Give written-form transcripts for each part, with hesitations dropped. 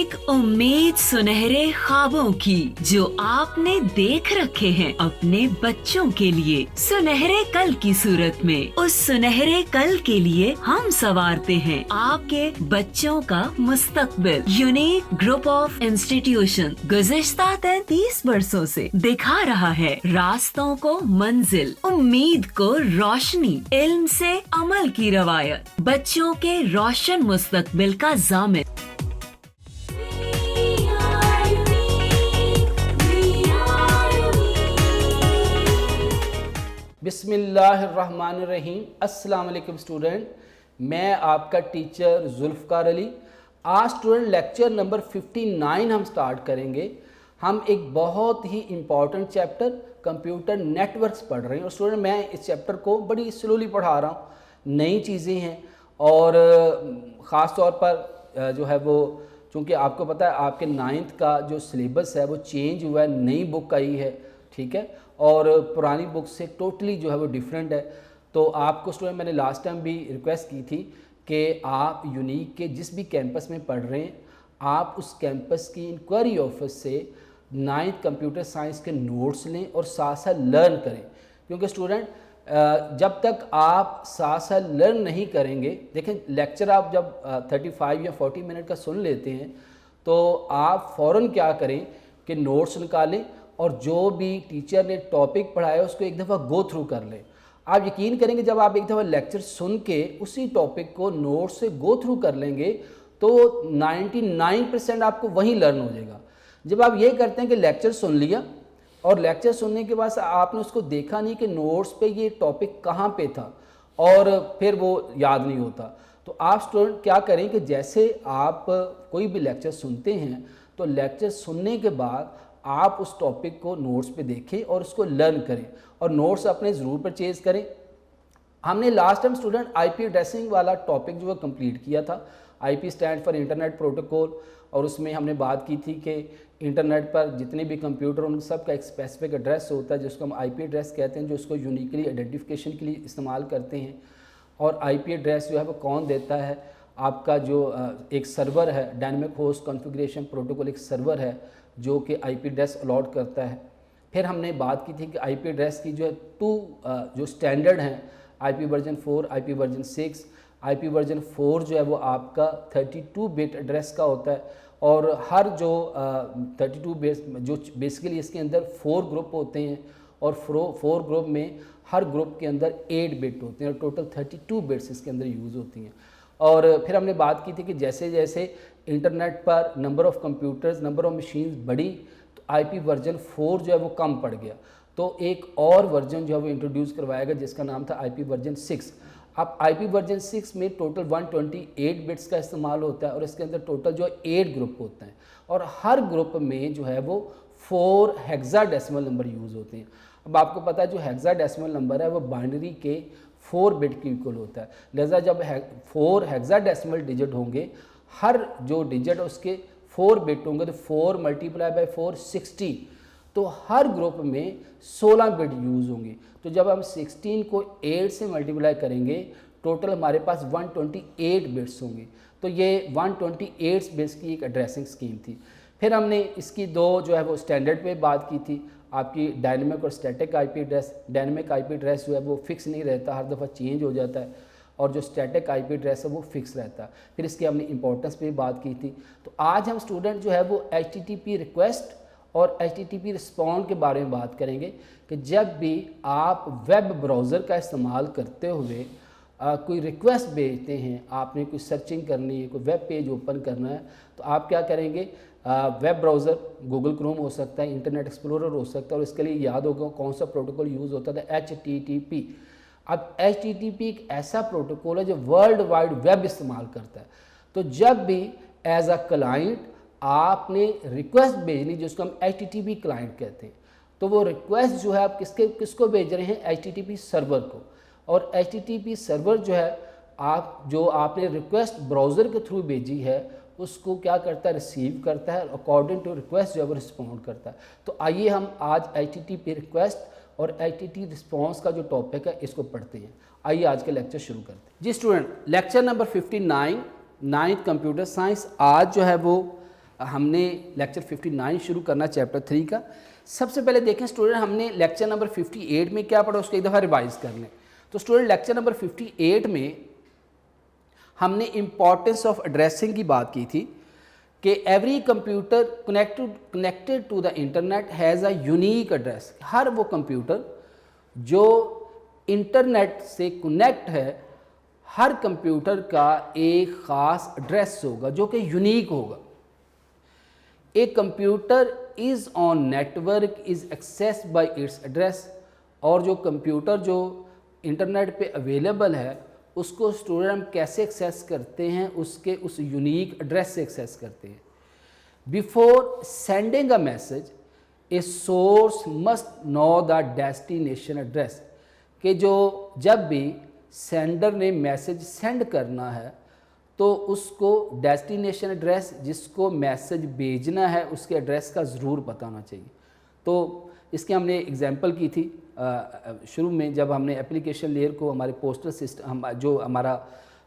एक उम्मीद सुनहरे ख्वाबों की जो आपने देख रखे हैं अपने बच्चों के लिए, सुनहरे कल की सूरत में। उस सुनहरे कल के लिए हम संवारते हैं आपके बच्चों का मुस्तकबिल। यूनिक ग्रुप ऑफ इंस्टीट्यूशन गुज़िश्ता 33 वर्षों से दिखा रहा है रास्तों को मंजिल, उम्मीद को रोशनी, इल्म से अमल की रवायत, बच्चों के रोशन मुस्तकबिल का जामिन। बिस्मिल्लाहिर्रहमानिर्रहीम। अस्सलाम वालेकुम स्टूडेंट, मैं आपका टीचर जुल्फ़कार अली। आज स्टूडेंट लेक्चर नंबर 59 हम स्टार्ट करेंगे। हम एक बहुत ही इम्पॉर्टेंट चैप्टर कंप्यूटर नेटवर्क्स पढ़ रहे हैं और स्टूडेंट मैं इस चैप्टर को बड़ी स्लोली पढ़ा रहा हूँ, नई चीज़ें हैं और ख़ास तौर पर जो है वो, चूँकि आपको पता है आपके 9th का जो सिलेबस है वो चेंज हुआ है, नई बुक आई है, ठीक है, और पुरानी बुक से टोटली जो है वो डिफरेंट है। तो आपको स्टूडेंट मैंने लास्ट टाइम भी रिक्वेस्ट की थी कि आप यूनिक के जिस भी कैंपस में पढ़ रहे हैं आप उस कैंपस की इंक्वायरी ऑफिस से 9th कंप्यूटर साइंस के नोट्स लें और साथ साथ लर्न करें, क्योंकि स्टूडेंट जब तक आप साथ साथ लर्न नहीं करेंगे, देखें लेक्चर आप जब 35 या 40 मिनट का सुन लेते हैं तो आप फ़ौरन क्या करें कि नोट्स निकालें और जो भी टीचर ने टॉपिक पढ़ाया उसको एक दफ़ा गो थ्रू कर लें। आप यकीन करेंगे जब आप एक दफ़ा लेक्चर सुन के उसी टॉपिक को नोट से गो थ्रू कर लेंगे तो 99% आपको वहीं लर्न हो जाएगा। जब आप ये करते हैं कि लेक्चर सुन लिया और लेक्चर सुनने के बाद आपने उसको देखा नहीं कि नोट्स पे ये टॉपिक कहाँ पे था और फिर वो याद नहीं होता, तो आप स्टूडेंट क्या करें कि जैसे आप कोई भी लेक्चर सुनते हैं तो लेक्चर सुनने के बाद आप उस टॉपिक को नोट्स पे देखें और उसको लर्न करें और नोट्स अपने ज़रूर परचेज़ करें। हमने last time student IP addressing वाला टॉपिक जो है कंप्लीट किया था। IP stand for internet protocol, और उसमें हमने बात की थी कि इंटरनेट पर जितने भी कंप्यूटर उन सब का एक स्पेसिफिक एड्रेस होता है जिसको हम आईपी एड्रेस कहते हैं, जो उसको यूनिकली आइडेंटिफिकेशन के लिए इस्तेमाल करते हैं। और आईपी एड्रेस जो है वो कौन देता है, आपका जो एक सर्वर है, डायनेमिक होस्ट कॉन्फ़िगरेशन प्रोटोकॉल एक सर्वर है जो कि आईपी एड्रेस अलॉट करता है। फिर हमने बात की थी कि आईपी एड्रेस की जो है जो स्टैंडर्ड हैं, IP version 4, IP version 6। IP version 4 जो है वो आपका 32 बिट एड्रेस का होता है और हर जो 32 बेस जो बेसिकली इसके अंदर 4 ग्रुप होते हैं और 4 ग्रुप में हर ग्रुप के अंदर 8 बिट होते हैं और टोटल 32 बिट्स इसके अंदर यूज़ होती हैं। और फिर हमने बात की थी कि जैसे जैसे इंटरनेट पर number of computers, number of machines बढ़ी तो आईपी वर्जन 4 जो है वो कम पड़ गया, तो एक और वर्जन जो है वो इंट्रोड्यूस करवाया गया जिसका नाम था आईपी वर्जन 6। अब आईपी वर्जन 6 में टोटल 128 बिट्स का इस्तेमाल होता है और इसके अंदर टोटल जो 8 ग्रुप होते हैं और हर ग्रुप में जो है वो 4 हेक्साडेसिमल नंबर यूज़ होते हैं। अब आपको पता है जो हेक्साडेसिमल नंबर है वो बाइनरी के 4 बिट के इक्वल होता है, लिहाजा जब 4 हेक्साडेसिमल डिजिट होंगे, हर जो डिजिट उसके 4 बिट होंगे तो 4 × 4 60, तो हर ग्रुप में 16 बिट यूज़ होंगी। तो जब हम 16 को 8 से मल्टीप्लाई करेंगे टोटल हमारे पास 128 बिट्स होंगी। तो ये 128 बिट्स की एक एड्रेसिंग स्कीम थी। फिर हमने इसकी दो जो है वो स्टैंडर्ड पे बात की थी, आपकी डायनेमिक और static IP address. Dynamic IP address जो है वो फिक्स नहीं रहता, हर दफ़ा चेंज हो जाता है, और जो स्टैटिक आईपी एड्रेस है वो फिक्स रहता है। फिर इसकी हमने इंपॉर्टेंस पे बात की थी। तो आज हम स्टूडेंट जो है वो HTTP रिक्वेस्ट और HTTP रिस्पॉन्ड के बारे में बात करेंगे कि जब भी आप वेब ब्राउज़र का इस्तेमाल करते हुए कोई रिक्वेस्ट भेजते हैं, आपने कोई सर्चिंग करनी है, कोई वेब पेज ओपन करना है, तो आप क्या करेंगे, वेब ब्राउज़र गूगल क्रोम हो सकता है, इंटरनेट एक्सप्लोरर हो सकता है, और इसके लिए याद होगा कौन सा प्रोटोकॉल यूज़ होता था, HTTP। अब HTTP एक ऐसा प्रोटोकॉल है जो वर्ल्ड वाइड वेब इस्तेमाल करता है। तो जब भी एज अ क्लाइंट आपने रिक्वेस्ट भेजनी जिसको हम HTTP क्लाइंट कहते हैं, तो वो रिक्वेस्ट जो है आप किसको भेज रहे हैं, HTTP सर्वर को। और HTTP सर्वर जो है आप जो आपने रिक्वेस्ट ब्राउज़र के थ्रू भेजी है उसको क्या करता है, रिसीव करता है, अकॉर्डिंग टू रिक्वेस्ट जो है वो रिस्पॉन्ड करता है। तो आइए हम आज HTTP रिक्वेस्ट और HTTP रिस्पॉन्स का जो टॉपिक है इसको पढ़ते हैं। आइए आज का लेक्चर शुरू करते हैं। जी student, lecture number 59 9th computer science. आज जो है वो हमने लेक्चर 59 शुरू करना चैप्टर 3 का। सबसे पहले देखें स्टूडेंट, हमने लेक्चर नंबर 58 में क्या पढ़ा उसको एक दफ़ा रिवाइज कर लें। तो स्टूडेंट लेक्चर नंबर 58 में हमने इम्पॉर्टेंस ऑफ एड्रेसिंग की बात की थी कि every computer connected to the internet has a unique address. हर वो कंप्यूटर जो इंटरनेट से कनेक्ट है, हर कंप्यूटर का एक ख़ास एड्रेस होगा जो कि यूनिक होगा। A computer is on network is access by its address. और जो कंप्यूटर जो इंटरनेट पे अवेलेबल है उसको स्टूडेंट हम कैसे एक्सेस करते हैं, उसके उस यूनिक एड्रेस से एक्सेस करते हैं। Before sending a message a source must know the destination address, कि जो जब भी सेंडर ने मैसेज सेंड करना है तो उसको डेस्टिनेशन एड्रेस, जिसको मैसेज भेजना है उसके एड्रेस का ज़रूर पता होना चाहिए। तो इसके हमने एग्जांपल की थी शुरू में, जब हमने एप्लीकेशन लेयर को हमारे पोस्टल सिस्टम, जो हमारा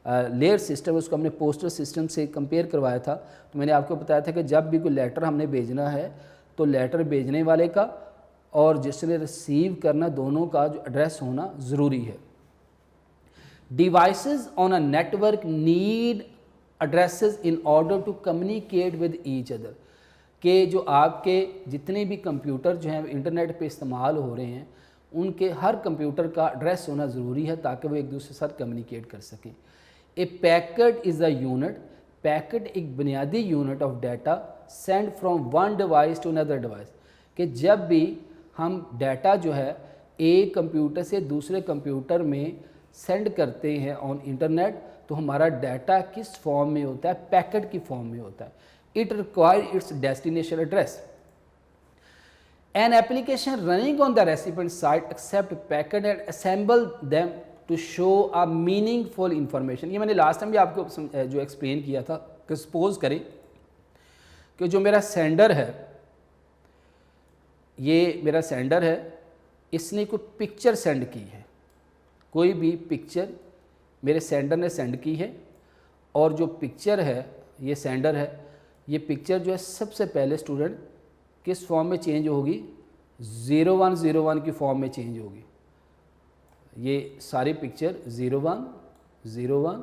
लेयर सिस्टम है उसको हमने पोस्टल सिस्टम से कंपेयर करवाया था। तो मैंने आपको बताया था कि जब भी कोई लेटर हमने भेजना है तो लेटर भेजने वाले का और जिसने रिसीव करना, दोनों का जो एड्रेस होना ज़रूरी है। Devices on a network need addresses in order to communicate with each other, के जो आपके जितने भी कंप्यूटर जो हैं इंटरनेट पे इस्तेमाल हो रहे हैं उनके हर कंप्यूटर का एड्रेस होना ज़रूरी है ताकि वो एक दूसरे के साथ कम्युनिकेट कर सकें। A packet is a unit, packet एक बुनियादी unit of data send from one device to another device, कि जब भी हम डाटा जो है एक कंप्यूटर से दूसरे कंप्यूटर में सेंड करते हैं ऑन इंटरनेट, तो हमारा डाटा किस फॉर्म में होता है, पैकेट की फॉर्म में होता है। It require its destination address. An application running on the recipient site accept packet and assemble them to show a meaningful information. ये मैंने लास्ट टाइम भी आपको जो एक्सप्लेन किया था कि सपोज करें कि जो मेरा सेंडर है, ये मेरा सेंडर है, इसने कोई पिक्चर सेंड की है, कोई भी पिक्चर मेरे सेंडर ने सेंड की है, और जो पिक्चर है, ये सेंडर है, ये पिक्चर जो है सबसे पहले स्टूडेंट किस फॉर्म में चेंज होगी, 0101 की फॉर्म में चेंज होगी। ये सारी पिक्चर 01 01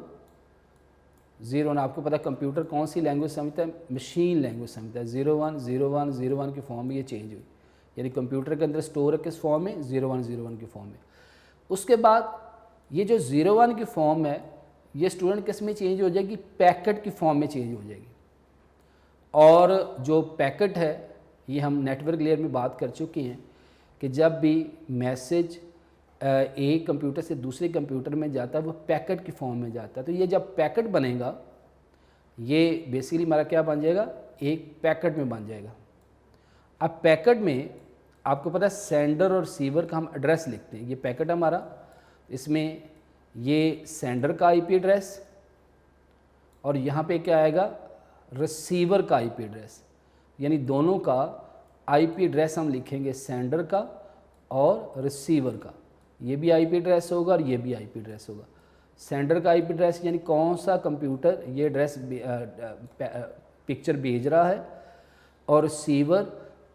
01, आपको पता कंप्यूटर कौन सी लैंग्वेज समझता है, मशीन लैंग्वेज समझता है। 01 01 01 की फॉर्म में ये चेंज हुई, यानी कंप्यूटर के अंदर स्टोर है किस फॉर्म में, 01 01 की फॉर्म में। उसके बाद ये जो 01 की फॉर्म है ये स्टूडेंट किस में चेंज हो जाएगी, पैकेट की फॉर्म में चेंज हो जाएगी। और जो पैकेट है ये हम नेटवर्क लेयर में बात कर चुके हैं कि जब भी मैसेज एक कंप्यूटर से दूसरे कंप्यूटर में जाता है वो पैकेट की फॉर्म में जाता है। तो ये जब पैकेट बनेगा ये बेसिकली हमारा क्या बन जाएगा, एक पैकेट में बन जाएगा। अब पैकेट में आपको पता है सेंडर और रिसीवर का हम एड्रेस लिखते हैं। ये पैकेट हमारा, इसमें ये सेंडर का आईपी एड्रेस और यहाँ पे क्या आएगा, रिसीवर का आईपी एड्रेस, यानी दोनों का आईपी एड्रेस हम लिखेंगे, सेंडर का और रिसीवर का। ये भी आईपी एड्रेस होगा और ये भी आईपी एड्रेस होगा। सेंडर का आईपी एड्रेस यानी कौन सा कंप्यूटर ये एड्रेस पिक्चर भेज रहा है, और रिसीवर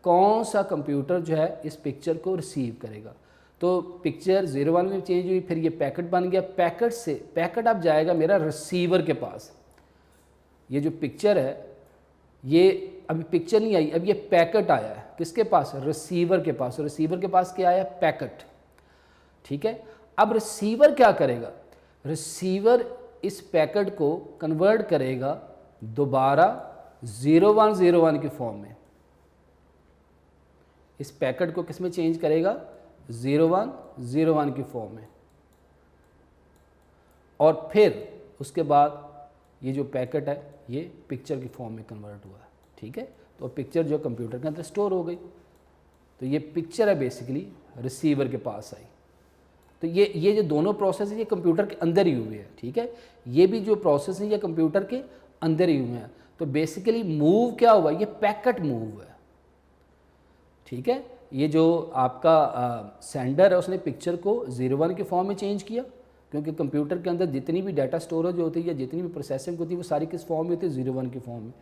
कौन सा कंप्यूटर जो है इस पिक्चर को रिसीव करेगा। तो पिक्चर 01 में चेंज हुई, फिर ये पैकेट बन गया, पैकेट से पैकेट अब जाएगा मेरा रिसीवर के पास। ये जो पिक्चर है ये अभी पिक्चर नहीं आई, अब ये पैकेट आया है किसके पास, रिसीवर के पास। रिसीवर के पास क्या आया, पैकेट। ठीक है, अब रिसीवर क्या करेगा, रिसीवर इस पैकेट को कन्वर्ट करेगा दोबारा 0101 की फॉर्म में। इस पैकेट को किस में चेंज करेगा, 0101 की फॉर्म में। और फिर उसके बाद ये जो पैकेट है ये पिक्चर की फॉर्म में कन्वर्ट हुआ है। ठीक है, तो पिक्चर जो कंप्यूटर के अंदर स्टोर हो गई, तो ये पिक्चर है बेसिकली रिसीवर के पास आई। तो ये जो दोनों प्रोसेस है ये कंप्यूटर के अंदर ही हुए हैं। ठीक है, ये भी जो प्रोसेस है ये कंप्यूटर के अंदर ही हुए हैं। तो बेसिकली मूव क्या हुआ, ये पैकेट मूव है। ठीक है, ये जो आपका सेंडर है उसने पिक्चर को 01 के फॉर्म में चेंज किया, क्योंकि कंप्यूटर के अंदर जितनी भी डाटा स्टोरेज होती है या जितनी भी प्रोसेसिंग होती है वो सारी किस फॉर्म में होती है, 01 की फॉर्म में।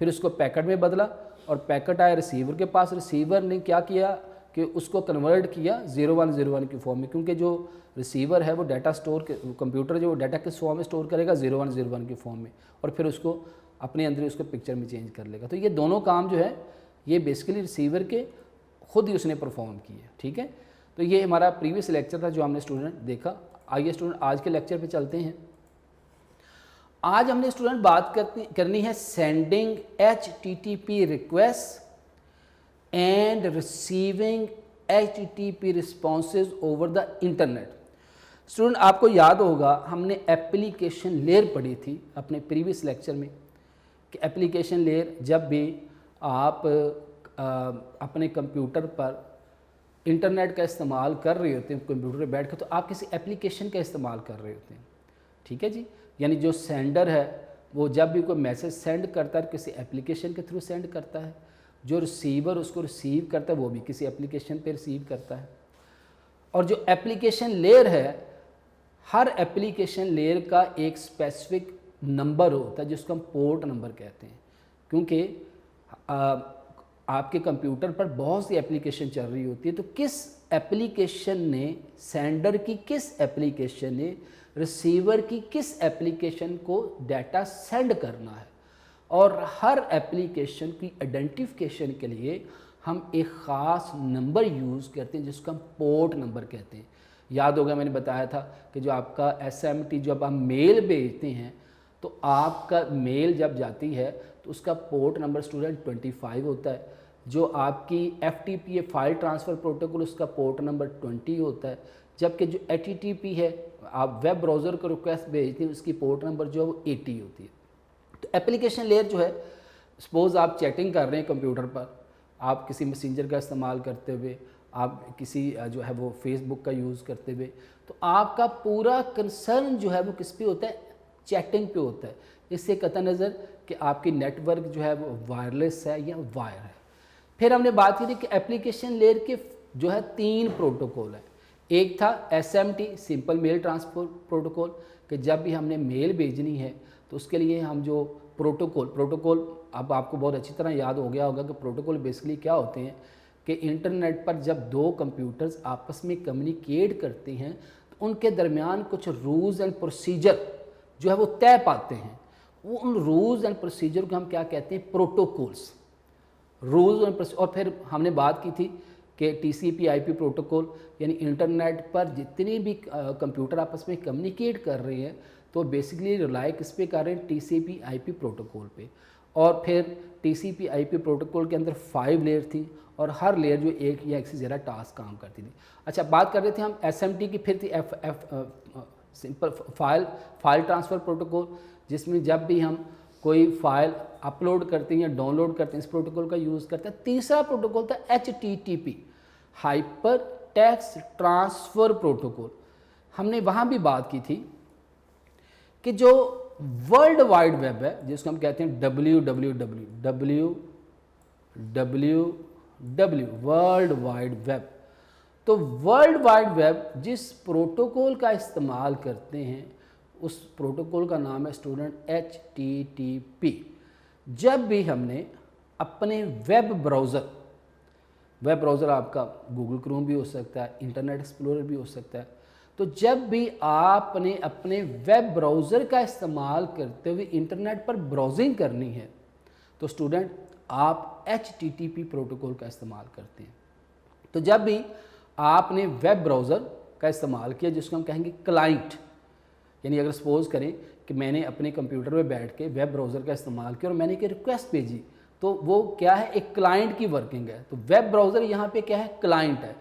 फिर उसको पैकेट में बदला और पैकेट आया रिसीवर के पास। रिसीवर ने क्या किया कि उसको कन्वर्ट किया 0101 की फॉर्म में, क्योंकि जो रिसीवर है वो डाटा स्टोर कंप्यूटर जो डाटा किस फॉर्म में स्टोर करेगा 0101 की फॉर्म में, और फिर उसको अपने अंदर ही उसको पिक्चर में चेंज कर लेगा। तो ये दोनों काम जो है ये बेसिकली रिसीवर के खुद ही उसने परफॉर्म किए। ठीक है, तो ये हमारा प्रीवियस लेक्चर था जो हमने स्टूडेंट देखा। आइए स्टूडेंट आज के लेक्चर पे चलते हैं। आज हमने स्टूडेंट बात करनी है sending HTTP request and receiving HTTP responses over the internet. Student आपको याद होगा हमने एप्लीकेशन लेयर पढ़ी थी अपने प्रीवियस लेक्चर में कि एप्लीकेशन लेयर जब भी आप अपने कंप्यूटर पर इंटरनेट का इस्तेमाल कर रहे होते हैं, कंप्यूटर पे बैठ कर, तो आप किसी एप्लीकेशन का इस्तेमाल कर रहे होते हैं। ठीक है जी, यानी जो सेंडर है वो जब भी कोई मैसेज सेंड करता है किसी एप्लीकेशन के थ्रू सेंड करता है, जो रिसीवर उसको रिसीव करता है वो भी किसी एप्लीकेशन पे रिसीव करता है। और जो एप्लीकेशन लेयर है, हर एप्लीकेशन लेयर का एक स्पेसिफिक नंबर होता है जिसको हम पोर्ट नंबर कहते हैं, क्योंकि आपके कंप्यूटर पर बहुत सी एप्लीकेशन चल रही होती है, तो किस एप्लीकेशन ने सेंडर की किस एप्लीकेशन ने रिसीवर की किस एप्लीकेशन को डाटा सेंड करना है, और हर एप्लीकेशन की आइडेंटिफिकेशन के लिए हम एक ख़ास नंबर यूज़ करते हैं जिसको हम पोर्ट नंबर कहते हैं। याद होगा मैंने बताया था कि जो आपका SMT जब आप मेल भेजते हैं तो आपका मेल जब जाती है तो उसका पोर्ट नंबर स्टूडेंट 25 होता है। जो आपकी FTP फाइल ट्रांसफ़र प्रोटोकॉल उसका पोर्ट नंबर 20 होता है, जबकि जो HTTP है आप वेब ब्राउज़र को रिक्वेस्ट भेजते हैं उसकी पोर्ट नंबर जो है वो 80 होती है। तो एप्लीकेशन लेयर जो है, सपोज़ आप चैटिंग कर रहे हैं कंप्यूटर पर, आप किसी मैसेंजर का इस्तेमाल करते हुए, आप किसी जो है वो फेसबुक का यूज़ करते हुए, तो आपका पूरा कंसर्न जो है वो किस पे होता है, चैटिंग पे होता है। इससे कतई नज़र कि आपकी नेटवर्क जो है वो वायरलेस है या वायर है। फिर हमने बात की थी कि एप्लीकेशन लेयर के जो है 3 प्रोटोकॉल है। एक था SMT simple mail transport protocol, कि जब भी हमने मेल भेजनी है तो उसके लिए हम जो प्रोटोकॉल अब आपको बहुत अच्छी तरह याद हो गया होगा कि प्रोटोकॉल बेसिकली क्या होते हैं कि इंटरनेट पर जब 2 कंप्यूटर्स आपस में कम्युनिकेट करते हैं तो उनके दरमियान कुछ रूल्स एंड प्रोसीजर जो है वो तय पाते हैं। वो उन रूल्स एंड प्रोसीजर को हम क्या कहते हैं, प्रोटोकॉल्स, रूल्स एंड प्रोसीजर। और फिर हमने बात की थी कि TCP/IP प्रोटोकॉल, यानी इंटरनेट पर जितने भी कंप्यूटर आपस में कम्युनिकेट कर रहे हैं तो बेसिकली रिलाई किस पे कर रहे हैं, TCP/IP प्रोटोकॉल पे। और फिर TCP/IP प्रोटोकॉल के अंदर 5 लेयर थी और हर लेयर जो एक या एक से ज़्यादा टास्क काम करती थी। अच्छा, बात कर रहे थे हम SMT की, फिर थी सिंपल फाइल ट्रांसफ़र प्रोटोकॉल, जिसमें जब भी हम कोई फाइल अपलोड करते हैं या डाउनलोड करते हैं इस प्रोटोकॉल का यूज़ करते हैं। तीसरा प्रोटोकॉल था HTTP hyper text transfer protocol. हमने वहाँ भी बात की थी कि जो वर्ल्ड वाइड वेब है जिसको हम कहते हैं www वर्ल्ड वाइड वेब, तो वर्ल्ड वाइड वेब जिस प्रोटोकॉल का इस्तेमाल करते हैं उस प्रोटोकॉल का नाम है स्टूडेंट HTTP। जब भी हमने अपने वेब ब्राउज़र आपका गूगल क्रोम भी हो सकता है, इंटरनेट एक्सप्लोरर भी हो सकता है, तो जब भी आपने अपने वेब ब्राउज़र का इस्तेमाल करते हुए इंटरनेट पर ब्राउजिंग करनी है तो स्टूडेंट आप HTTP प्रोटोकॉल का इस्तेमाल करते हैं। तो जब भी आपने वेब ब्राउज़र का इस्तेमाल किया जिसको हम कहेंगे क्लाइंट, यानी अगर सपोज़ करें कि मैंने अपने कंप्यूटर में बैठ के वेब ब्राउज़र का इस्तेमाल किया और मैंने एक रिक्वेस्ट भेजी, तो वो क्या है, एक क्लाइंट की वर्किंग है। तो वेब ब्राउज़र यहाँ पे क्या है, क्लाइंट है।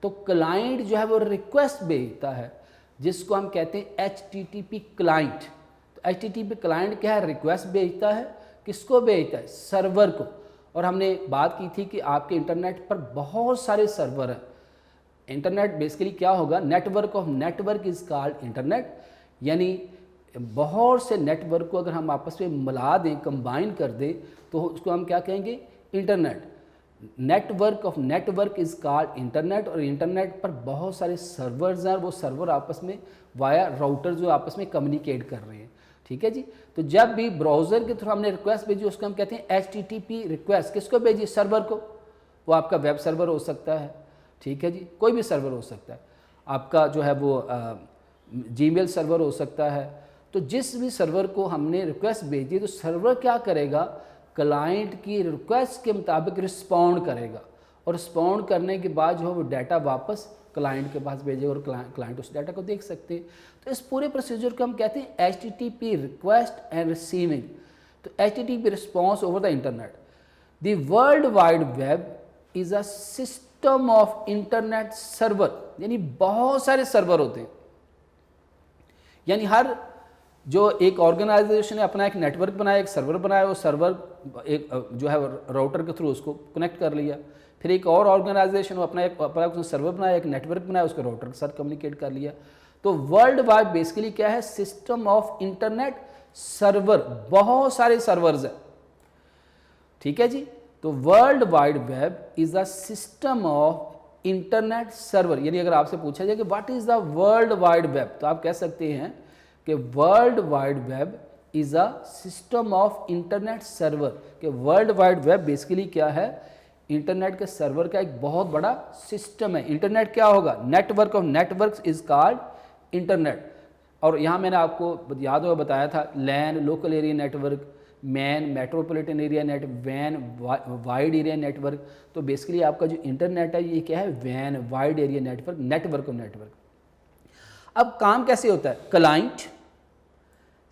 तो क्लाइंट जो है वो रिक्वेस्ट भेजता है जिसको हम कहते हैं HTTP क्लाइंट। तो HTTP क्लाइंट क्या है, रिक्वेस्ट भेजता है, किसको भेजता है, सर्वर को। और हमने बात की थी कि आपके इंटरनेट पर बहुत सारे सर्वर हैं। इंटरनेट बेसिकली क्या होगा, network of network is called internet, यानी बहुत से नेटवर्क को अगर हम आपस में मिला दें, कंबाइन कर दें, तो उसको हम क्या कहेंगे, internet. Network of network is called internet. और इंटरनेट पर बहुत सारे सर्वर्स हैं, वो सर्वर आपस में वाया राउटर जो आपस में कम्युनिकेट कर रहे हैं। ठीक है जी। तो जब भी ब्राउज़र के थ्रू हमने रिक्वेस्ट भेजी उसको हम कहते हैं HTTP रिक्वेस्ट। किसको भेजी? सर्वर को। वो आपका वेब सर्वर हो सकता है, ठीक है जी, कोई भी सर्वर हो सकता है, आपका जो है वो जीमेल सर्वर हो सकता है। तो जिस भी सर्वर को हमने रिक्वेस्ट भेजी तो सर्वर क्या करेगा? क्लाइंट की रिक्वेस्ट के मुताबिक रिस्पॉन्ड करेगा, और रिस्पॉन्ड करने के बाद जो है वो डाटा वापस क्लाइंट के पास भेजेगा और क्लाइंट उस डाटा को देख सकते हैं। तो इस पूरे प्रोसीजर को हम कहते हैं HTTP रिक्वेस्ट एंड रिसीविंग। तो HTTP response over the internet. The world wide web is a system of internet server, यानी बहुत सारे सर्वर होते हैं। यानी हर जो एक ऑर्गेनाइजेशन ने अपना एक नेटवर्क बनाया, एक सर्वर बनाया, वो सर्वर एक जो है राउटर के थ्रू उसको कनेक्ट कर लिया। फिर एक और ऑर्गेनाइजेशन अपना सर्वर बनाया, एक नेटवर्क बनाया, उसको राउटर के साथ कम्युनिकेट कर लिया। तो वर्ल्ड वाइड बेसिकली क्या है? सिस्टम ऑफ इंटरनेट सर्वर, बहुत सारे सर्वर्स हैं, ठीक है जी। तो world wide web is a system of internet server. यानी अगर आपसे पूछा जाए कि what is the world wide web, तो आप कह सकते हैं कि world wide web is a system of internet server. कि वर्ल्ड वाइड वेब बेसिकली क्या है? इंटरनेट के सर्वर का एक बहुत बड़ा सिस्टम है। इंटरनेट क्या होगा? Network of networks is called internet. और यहाँ मैंने आपको याद होगा बताया था LAN local area network, MAN metropolitan area net, वैन वाइड एरिया नेटवर्क। तो बेसिकली आपका जो इंटरनेट है ये क्या है? वैन wide area network, network of network. अब काम कैसे होता है? Client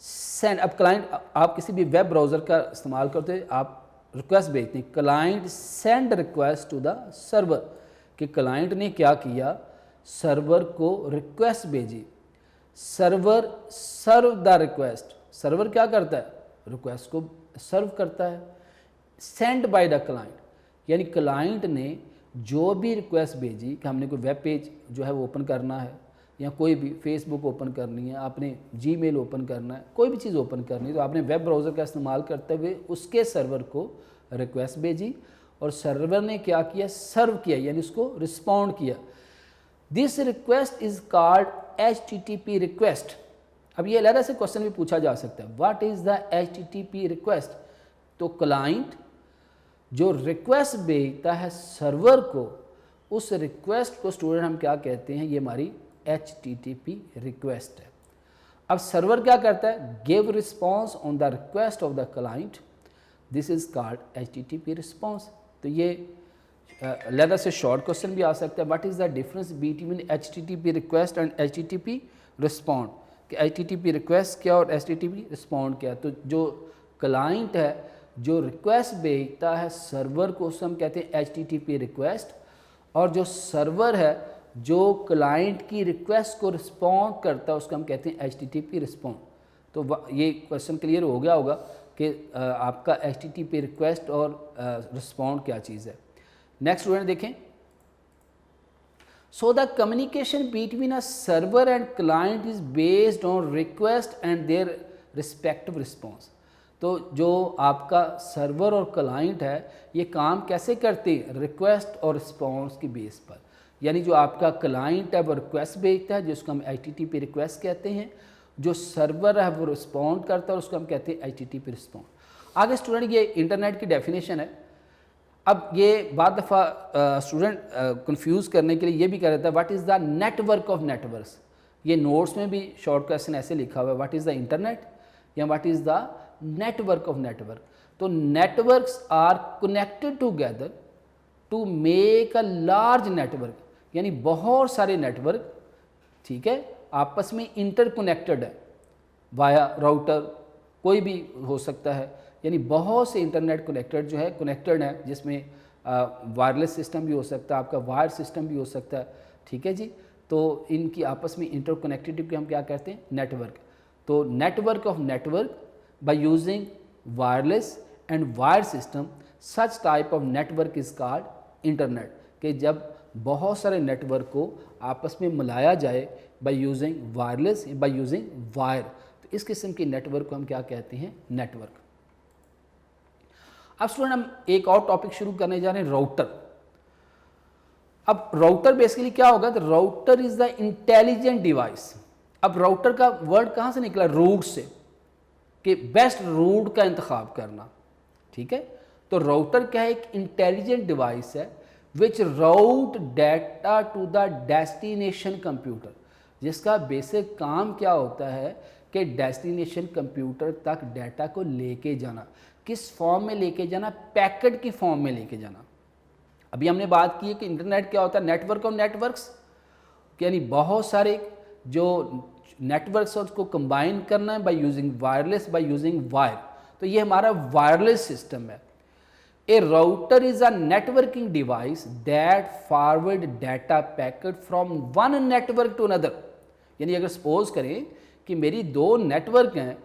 send. अब क्लाइंट, आप किसी भी वेब ब्राउज़र का इस्तेमाल करते हैं, आप रिक्वेस्ट भेजते हैं, client send request to the server. कि क्लाइंट ने क्या किया? सर्वर को रिक्वेस्ट भेजी, server serve the request. Server क्या करता है? रिक्वेस्ट को सर्व करता है। सेंड बाय द क्लाइंट, यानी क्लाइंट ने जो भी रिक्वेस्ट भेजी कि हमने कोई वेब पेज जो है वो ओपन करना है, या कोई भी फेसबुक ओपन करनी है, आपने जीमेल ओपन करना है, कोई भी चीज़ ओपन करनी है, तो आपने वेब ब्राउज़र का इस्तेमाल करते हुए उसके सर्वर को रिक्वेस्ट भेजी, और सर्वर ने क्या किया? सर्व किया, यानी उसको रिस्पॉन्ड किया। This request is called HTTP request. अब ये अलग से क्वेश्चन भी पूछा जा सकता है, what is the HTTP request? तो क्लाइंट जो रिक्वेस्ट भेजता है सर्वर को, उस रिक्वेस्ट को स्टूडेंट हम क्या कहते हैं? ये हमारी HTTP रिक्वेस्ट है। अब सर्वर क्या करता है? Give response on the request of the client, this is called HTTP response. तो ये अलग से शॉर्ट क्वेश्चन भी आ सकता है, what is the difference between HTTP request and HTTP respond? कि HTTP रिक्वेस्ट क्या और HTTP रिस्पॉन्ड क्या? तो जो क्लाइंट है जो रिक्वेस्ट भेजता है सर्वर को, उसको हम कहते हैं HTTP रिक्वेस्ट, और जो सर्वर है जो क्लाइंट की रिक्वेस्ट को रिस्पॉन्ड करता है उसको हम कहते हैं HTTP रिस्पॉन्ड। तो ये क्वेश्चन क्लियर हो गया होगा कि आपका HTTP रिक्वेस्ट और रिस्पॉन्ड क्या चीज़ है। नेक्स्ट स्टूडेंट देखें, so the communication between a server and client is based on request and their respective response. तो जो आपका सर्वर और क्लाइंट है ये काम कैसे करते हैं? रिक्वेस्ट और रिस्पॉन्स की बेस पर। यानी जो आपका क्लाइंट है वो रिक्वेस्ट भेजता है जिसको हम HTTP रिक्वेस्ट कहते हैं, जो सर्वर है वो रिस्पॉन्ड करता है उसको हम कहते हैं HTTP रिस्पॉन्ड। आगे स्टूडेंट ये इंटरनेट की डेफिनेशन है। अब ये बाद दफ़ा स्टूडेंट कंफ्यूज करने के लिए ये भी कह रहा था what is the network of networks. ये नोट्स में भी शॉर्ट क्वेश्चन ऐसे लिखा हुआ है, व्हाट इज़ द इंटरनेट या what is the network of network. तो networks are connected together to make a large network, यानी बहुत सारे नेटवर्क, ठीक है, आपस में इंटरकनेक्टेड है वाया राउटर, कोई भी हो सकता है, यानी बहुत से इंटरनेट कनेक्टेड जो है कनेक्टेड है, जिसमें वायरलेस सिस्टम भी हो सकता है, आपका वायर सिस्टम भी हो सकता है, ठीक है जी। तो इनकी आपस में इंटरकनेक्टिविटी को हम क्या कहते हैं? नेटवर्क। तो network of network bye using wireless and wire system, such type of network is called internet. कि जब बहुत सारे नेटवर्क को आपस में मिलाया जाए bye using wireless, by using wire, तो इस किस्म के नेटवर्क को हम क्या कहते हैं? नेटवर्क। अब स्टूडेंट हम एक और टॉपिक शुरू करने जा रहे हैं, राउटर। अब राउटर बेसिकली क्या होगा? तो router is the intelligent device. अब राउटर का वर्ड कहाँ से निकला? रूट से। कि बेस्ट रूट का इंतखाब करना, ठीक है। तो राउटर क्या है, एक इंटेलिजेंट डिवाइस है which route data to the destination computer, जिसका बेसिक काम क्या होता है कि डेस्टिनेशन कंप्यूटर तक डाटा को लेके जाना। किस फॉर्म में लेके जाना, पैकेट की फॉर्म में लेके जाना। अभी हमने बात की है कि इंटरनेट क्या होता है, नेटवर्क और नेटवर्क्स, यानी बहुत सारे जो नेटवर्क्स है उसको कंबाइन करना है by using wireless, by using wire. तो ये हमारा वायरलेस सिस्टम है। A router is a networking device that forward data packet from one network to another. यानी अगर सपोज करें कि मेरी दो नेटवर्क हैं,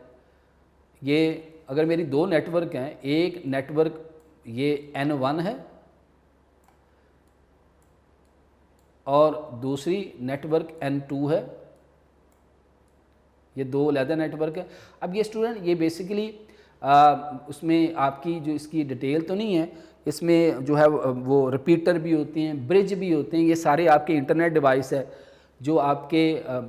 ये अगर मेरी दो नेटवर्क हैं, एक नेटवर्क ये N1 है और दूसरी नेटवर्क N2 है, ये दो अलग नेटवर्क है। अब ये स्टूडेंट ये बेसिकली उसमें आपकी जो इसकी डिटेल तो नहीं है, इसमें जो है वो रिपीटर भी होते हैं, ब्रिज भी होते हैं, ये सारे आपके इंटरनेट डिवाइस है। जो आपके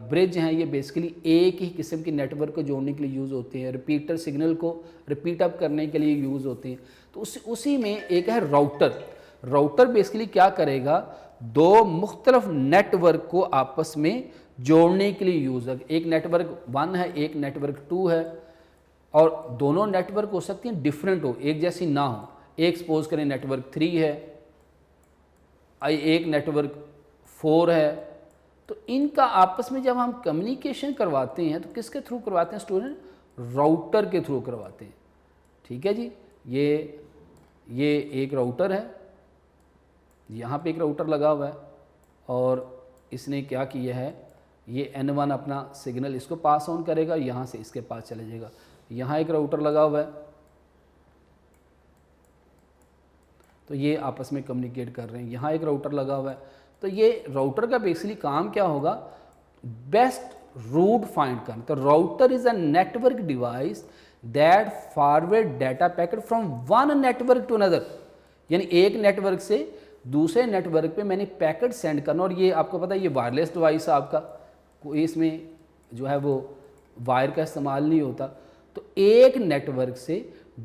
ब्रिज हैं ये बेसिकली एक ही किस्म के नेटवर्क को जोड़ने के लिए यूज़ होते हैं, रिपीटर सिग्नल को रिपीट अप करने के लिए यूज़ होते हैं। तो उसी में एक है राउटर। राउटर बेसिकली क्या करेगा, दो मुख्तलिफ नेटवर्क को आपस में जोड़ने के लिए यूज़ है। एक नेटवर्क 1 है, एक नेटवर्क 2 है, और दोनों नेटवर्क हो सकती हैं डिफरेंट हो, एक जैसी ना हो। एक सपोज करें नेटवर्क 3 है, एक नेटवर्क 4 है। तो इनका आपस में जब हम कम्युनिकेशन करवाते हैं तो किसके थ्रू करवाते हैं स्टूडेंट, राउटर के थ्रू करवाते हैं, ठीक है जी। ये एक राउटर है, यहाँ पे एक राउटर लगा हुआ है और इसने क्या किया है, ये N1 अपना सिग्नल इसको पास ऑन करेगा, यहाँ से इसके पास चले जाएगा। यहाँ एक राउटर लगा हुआ है, तो ये आपस में कम्युनिकेट कर रहे हैं। यहाँ एक राउटर लगा हुआ है। तो ये राउटर का बेसिकली काम क्या होगा, बेस्ट रूट फाइंड करना। तो router is a network device that forward data packet from one network to another. यानी एक नेटवर्क से दूसरे नेटवर्क पे मैंने पैकेट सेंड करना। और ये आपको पता है ये वायरलेस डिवाइस है आपका, कोई इसमें जो है वो वायर का इस्तेमाल नहीं होता। तो एक नेटवर्क से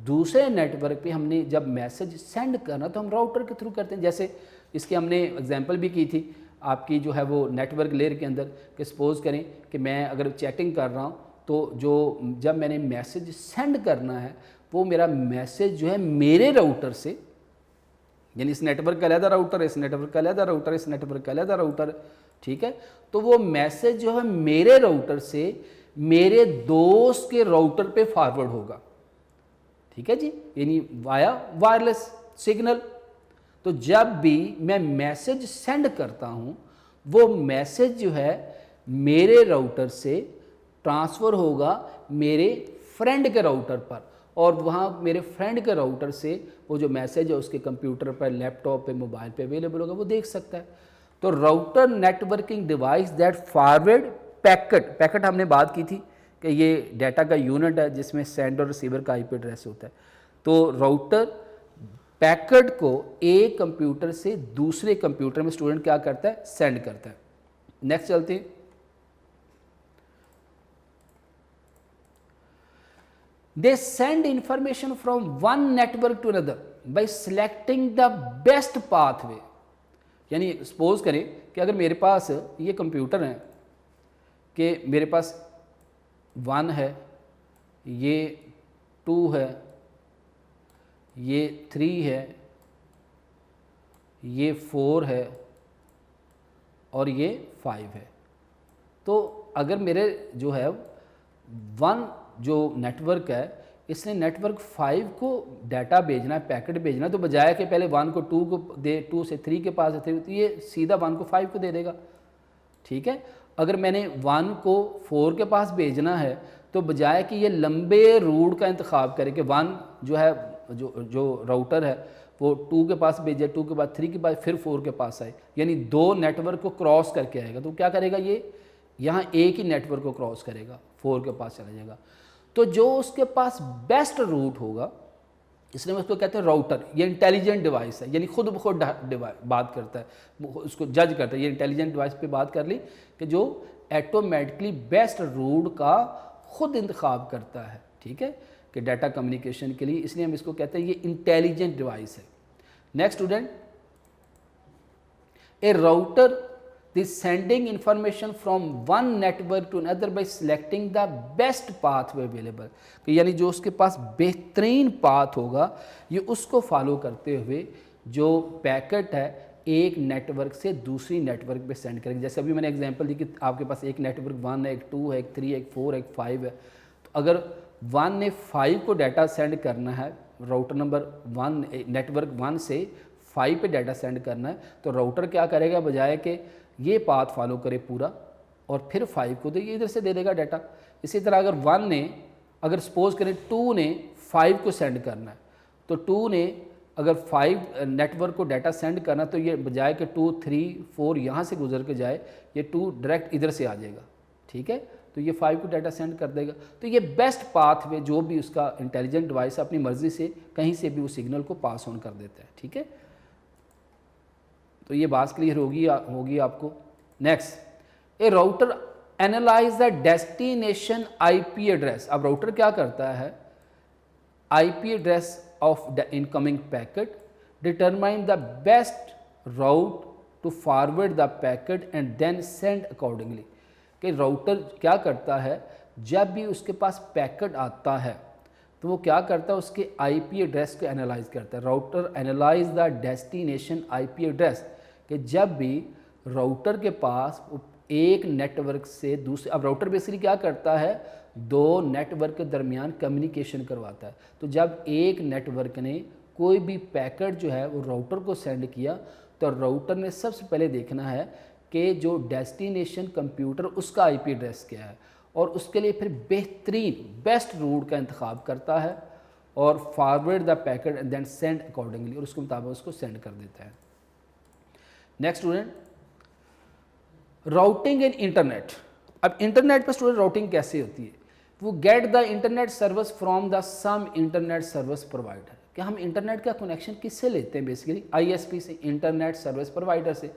दूसरे नेटवर्क पे हमने जब मैसेज सेंड करना तो हम राउटर के थ्रू करते हैं। जैसे इसके हमने एग्जांपल भी की थी आपकी जो है वो नेटवर्क लेयर के अंदर, कि सपोज़ करें कि मैं अगर चैटिंग कर रहा हूँ तो जो जब मैंने मैसेज सेंड करना है वो मेरा मैसेज जो है मेरे राउटर से, यानी इस नेटवर्क का अलग राउटर है, इस नेटवर्क का अलग राउटर है, इस नेटवर्क का अलग राउटर, ठीक है। तो वो मैसेज जो है मेरे राउटर से मेरे दोस्त के राउटर पे फॉरवर्ड होगा, ठीक है जी, यानी वाया वायरलेस सिग्नल। तो जब भी मैं मैसेज सेंड करता हूं वो मैसेज जो है मेरे राउटर से ट्रांसफ़र होगा मेरे फ्रेंड के राउटर पर, और वहाँ मेरे फ्रेंड के राउटर से वो जो मैसेज है उसके कंप्यूटर पर, लैपटॉप पे, मोबाइल पे अवेलेबल होगा, वो देख सकता है। तो router networking device that forward packet हमने बात की थी कि ये डाटा का यूनिट है जिसमें सेंड और रिसीवर का आईपी एड्रेस होता है। तो राउटर पैकेट को एक कंप्यूटर से दूसरे कंप्यूटर में स्टूडेंट क्या करता है, सेंड करता है। नेक्स्ट चलते हैं। They send information from one network to another by selecting the best pathway। यानी सपोज करें कि अगर मेरे पास ये कंप्यूटर है कि मेरे पास 1 है, ये 2 है, ये 3 है, ये 4 है और ये 5 है। तो अगर मेरे जो है 1 जो नेटवर्क है इसने नेटवर्क 5 को डाटा भेजना है, पैकेट भेजना है, तो बजाय के पहले 1 को 2 को दे, 2 से 3 के पास है, तो ये सीधा 1 को 5 को दे देगा, ठीक है। अगर मैंने 1 को 4 के पास भेजना है तो बजाय कि ये लंबे रूट का इंतखाब करे कि 1 जो है जो राउटर है वो 2 के पास भेजे, 2 के बाद 3 के बाद फिर 4 के पास आए, यानी 2 नेटवर्क को क्रॉस करके आएगा, तो क्या करेगा ये यहाँ एक ही नेटवर्क को क्रॉस करेगा, 4 के पास चला जाएगा। तो जो उसके पास बेस्ट रूट होगा, इसलिए उसको कहते हैं राउटर। ये इंटेलिजेंट डिवाइस है, यानी खुद ब खुद बात करता है, उसको जज करता है। ये इंटेलिजेंट डिवाइस पे बात कर ली कि जो ऑटोमेटिकली बेस्ट रूट का खुद इंतखाब करता है, ठीक है, कि डाटा कम्युनिकेशन के लिए, इसलिए हम इसको कहते हैं ये इंटेलिजेंट डिवाइस है। Next student, A router is sending information from one network to another by selecting the best pathway available, कि यानी जो उसके पास बेहतरीन पाथ होगा ये उसको फॉलो करते हुए जो पैकेट है एक नेटवर्क से दूसरी नेटवर्क पे सेंड करेंगे। जैसे अभी मैंने एग्जांपल दी कि आपके पास एक नेटवर्क 1 है, एक 2 है, एक 3 है, एक 4 है, एक 5 है। तो अगर 1 ने 5 को डाटा सेंड करना है, राउटर नंबर 1 नेटवर्क 1 से 5 पे डाटा सेंड करना है, तो राउटर क्या करेगा, बजाय कि ये पाथ फॉलो करे पूरा और फिर 5 को दे, इधर से दे देगा डाटा। इसी तरह अगर 1 ने, अगर सपोज करें 2 ने 5 को सेंड करना है, तो 2 ने अगर 5 नेटवर्क को डाटा सेंड करना, तो ये बजाय कि 2, 3, 4 यहाँ से गुजर के जाए, ये 2 डायरेक्ट इधर से आ जाएगा, ठीक है। तो ये 5 को डाटा सेंड कर देगा। तो ये बेस्ट पाथ में जो भी उसका इंटेलिजेंट डिवाइस अपनी मर्जी से कहीं से भी उस सिग्नल को पास ऑन कर देता है, ठीक है। तो ये बात क्लियर होगी आपको। Next, a router analyse the destination IP address. अब राउटर क्या करता है, IP address of the incoming packet, determine the best route to forward the packet and then send accordingly. कि राउटर क्या करता है, जब भी उसके पास पैकेट आता है तो वो क्या करता है, उसके आईपी एड्रेस को एनालाइज करता है। Router analyse the destination IP address, कि जब भी राउटर के पास एक नेटवर्क से दूसरे, अब राउटर बेसिकली क्या करता है, 2 नेटवर्क के दरमियान कम्युनिकेशन करवाता है। तो जब एक नेटवर्क ने कोई भी पैकेट जो है वो राउटर को सेंड किया, तो राउटर ने सबसे पहले देखना है कि जो डेस्टिनेशन कंप्यूटर उसका आईपी एड्रेस क्या है, और उसके लिए फिर बेहतरीन बेस्ट रूट का इंतखाब करता है और forward the packet and then send accordingly, और उसके मुताबिक उसको सेंड कर देता है। Next student, routing in internet. अब इंटरनेट पर स्टूडेंट राउटिंग कैसे होती है, वो get the internet service from the some internet service provider. कि हम इंटरनेट का कनेक्शन किससे लेते हैं, बेसिकली आईएसपी से, इंटरनेट सर्विस प्रोवाइडर से।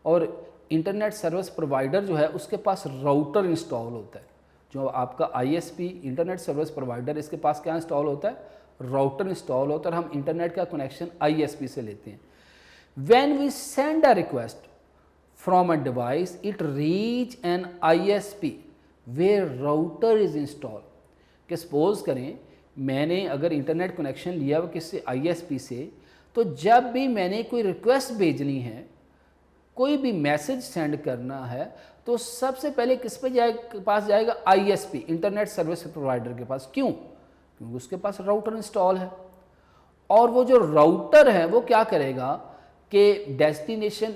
और इंटरनेट सर्विस प्रोवाइडर जो है उसके पास राउटर इंस्टॉल होता है। जो आपका आईएसपी इंटरनेट सर्विस प्रोवाइडर, इसके पास क्या इंस्टॉल होता है, राउटर इंस्टॉल होता है, और हम इंटरनेट का कनेक्शन आईएसपी से लेते हैं। When we send a request from a device, it reach an ISP where router is installed। कि सपोज करें मैंने अगर इंटरनेट कनेक्शन लिया वो किससे, ISP से, तो जब भी मैंने कोई रिक्वेस्ट भेजनी है, कोई भी मैसेज सेंड करना है, तो सबसे पहले किस पे पास जाएगा, ISP इंटरनेट सर्विस प्रोवाइडर के पास। क्यों? क्योंकि उसके पास राउटर इंस्टॉल है। और वो जो राउटर है वो क्या करेगा कि डेस्टिनेशन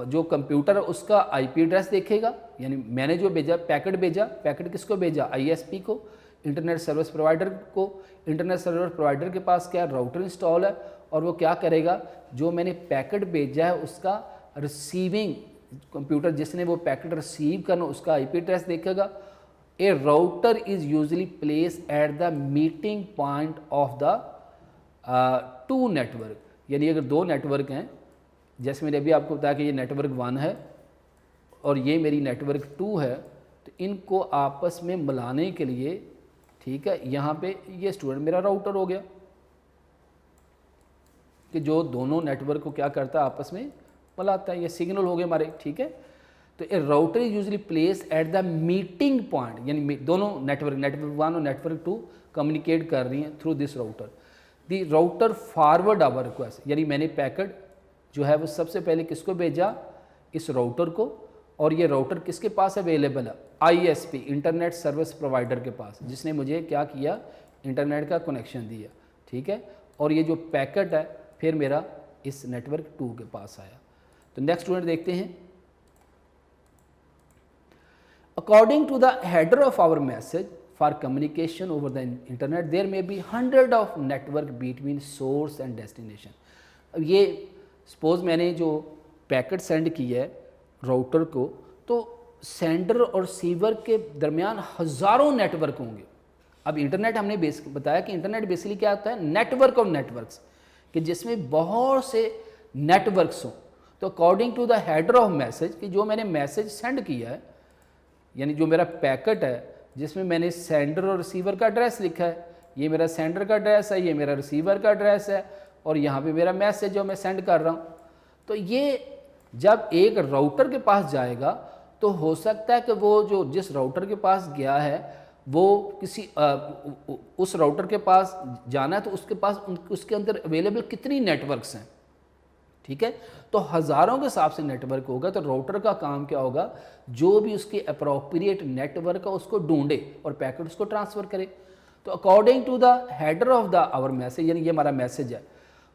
जो कंप्यूटर है उसका आईपी एड्रेस देखेगा, यानी मैंने जो भेजा पैकेट किसको भेजा, आईएसपी को, इंटरनेट सर्विस प्रोवाइडर को। इंटरनेट सर्विस प्रोवाइडर के पास क्या राउटर इंस्टॉल है, और वो क्या करेगा, जो मैंने पैकेट भेजा है उसका रिसीविंग कंप्यूटर जिसने वो पैकेट रिसीव करना उसका आईपी एड्रेस देखेगा। A router is usually place at the meeting point of the 2 network. यानी अगर 2 नेटवर्क हैं, जैसे मैंने अभी आपको बताया कि ये नेटवर्क 1 है और ये मेरी नेटवर्क 2 है, तो इनको आपस में मिलाने के लिए, ठीक है, यहाँ पे ये स्टूडेंट मेरा राउटर हो गया कि जो दोनों नेटवर्क को क्या करता है, आपस में मिलाता है। ये सिग्नल हो गए हमारे, ठीक है। तो a router is usually place at the meeting point, यानी दोनों नेटवर्क 1 और नेटवर्क 2 कम्युनिकेट कर रही हैं through this router. The router forward our request, यानी मैंने पैकेट जो है वो सबसे पहले किसको भेजा, इस राउटर को, और ये राउटर किसके पास अवेलेबल है, आईएसपी इंटरनेट सर्विस प्रोवाइडर के पास, जिसने मुझे क्या किया, इंटरनेट का कनेक्शन दिया, ठीक है। और ये जो पैकेट है फिर मेरा इस नेटवर्क 2 के पास आया। तो नेक्स्ट स्टूडेंट देखते हैं, according to the header of our message for communication over the internet there may be 100 of network between source and destination। अब ये सपोज मैंने जो पैकेट सेंड किया है राउटर को, तो सेंडर और रिसीवर के दरमियान हज़ारों नेटवर्क होंगे। अब इंटरनेट हमने बताया कि इंटरनेट बेसिकली क्या होता है, नेटवर्क ऑफ नेटवर्क्स, कि जिसमें बहुत से नेटवर्क्स हों। तो according to the header of message, कि जो मैंने मैसेज सेंड किया है, यानी जो मेरा पैकेट है जिसमें मैंने सेंडर और रिसीवर का एड्रेस लिखा है। ये मेरा सेंडर का एड्रेस है, ये मेरा रिसीवर का एड्रेस है, और यहाँ पे मेरा मैसेज जो मैं सेंड कर रहा हूँ। तो ये जब एक राउटर के पास जाएगा तो हो सकता है कि वो जो जिस राउटर के पास गया है वो किसी उस राउटर के पास जाना है तो उसके पास उसके अंदर अवेलेबल कितनी नेटवर्क्स हैं, ठीक है। तो हज़ारों के हिसाब से नेटवर्क होगा, तो राउटर का काम क्या होगा, जो भी उसके अप्रोप्रिएट नेटवर्क है उसको ढूंढे और पैकेट उसको ट्रांसफ़र करे। तो according to the header of the our message, यानी ये हमारा मैसेज है,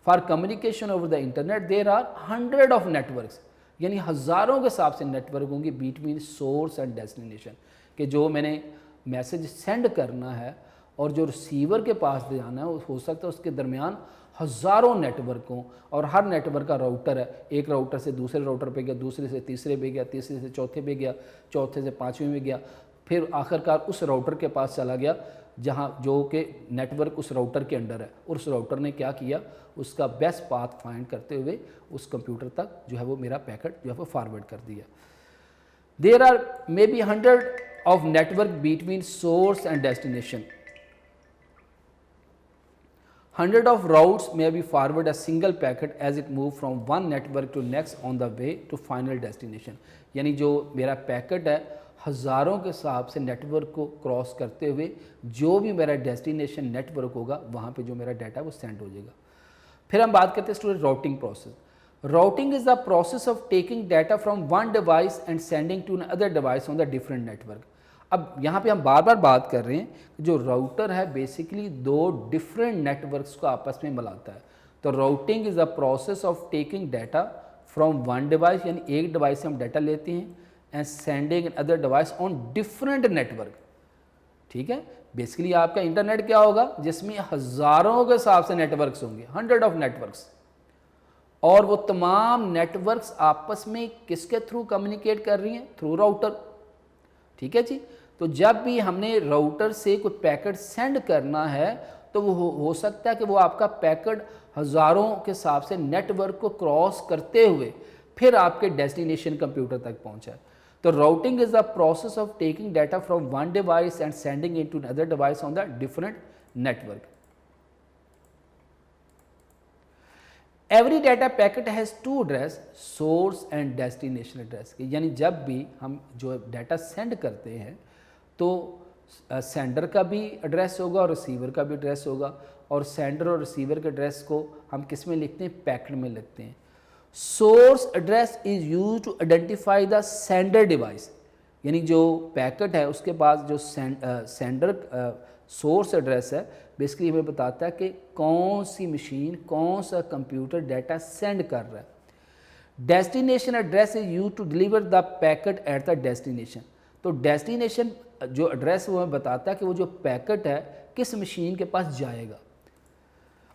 for communication over the internet there are 100 of networks, यानी हज़ारों के हिसाब से नेटवर्क होंगे बिटवीन सोर्स एंड डेस्टिनेशन, कि जो मैंने मैसेज सेंड करना है और जो रिसीवर के पास जाना है हो सकता है उसके दरमियान हज़ारों नेटवर्क हों, और हर नेटवर्क का राउटर है, एक राउटर से दूसरे राउटर पे गया, दूसरे से तीसरे पे गया, तीसरे से चौथे पे गया, चौथे से पाँचवें में गया, फिर आखिरकार उस राउटर के पास चला गया जहाँ जो कि नेटवर्क उस राउटर के अंडर है, और उस राउटर ने क्या किया, उसका बेस्ट पाथ फाइंड करते हुए उस कंप्यूटर तक जो है वो मेरा पैकेट जो है वो फॉरवर्ड कर दिया। There are maybe 100 of network between source and destination, 100 of routes may be forward a single packet as it move from one network to next on the way to final destination, यानी जो मेरा packet है हज़ारों के हिसाब से network को cross करते हुए जो भी मेरा डेस्टिनेशन नेटवर्क होगा वहाँ पे जो मेरा डाटा वो सेंड हो जाएगा। फिर हम बात करते हैं student routing process. Routing is the process of taking data from one device and sending to other device on the different network. अब यहाँ पे हम बार बार बात कर रहे हैं जो राउटर है बेसिकली दो डिफरेंट नेटवर्क्स को आपस में मिलाता है। तो routing is the process of taking data from one device, यानी एक डिवाइस से हम डाटा लेते हैं, and sending other device on different network, ठीक है। बेसिकली आपका इंटरनेट क्या होगा जिसमें हज़ारों के हिसाब से नेटवर्क्स होंगे, 100 ऑफ नेटवर्क्स, और वो तमाम नेटवर्क्स आपस में किसके थ्रू कम्युनिकेट कर रही हैं, थ्रू राउटर, ठीक है जी। तो जब भी हमने राउटर से कोई पैकेट सेंड करना है तो वो हो सकता है कि वो आपका पैकेट हज़ारों के हिसाब से नेटवर्क को क्रॉस करते हुए फिर आपके डेस्टिनेशन कंप्यूटर तक पहुंचा है। तो routing is the process of taking data from one device and sending it to other device on the different network. Every data packet has to address, source and destination address, यानी जब भी हम जो data send करते हैं तो sender का भी एड्रेस होगा और रिसीवर का भी एड्रेस होगा, और सेंडर और रिसीवर के एड्रेस को हम किस में लिखते हैं, पैकेट में लिखते हैं। Source address is use to identify the sender device, यानी जो पैकेट है उसके पास जो सेंडर सोर्स एड्रेस है बेसिकली हमें बताता है कि कौन सी मशीन, कौन सा कंप्यूटर डाटा सेंड कर रहा है। Destination address is use to deliver the packet at the destination. तो डेस्टिनेशन जो एड्रेस वो हमें बताता है कि वो जो पैकेट है किस मशीन के पास जाएगा।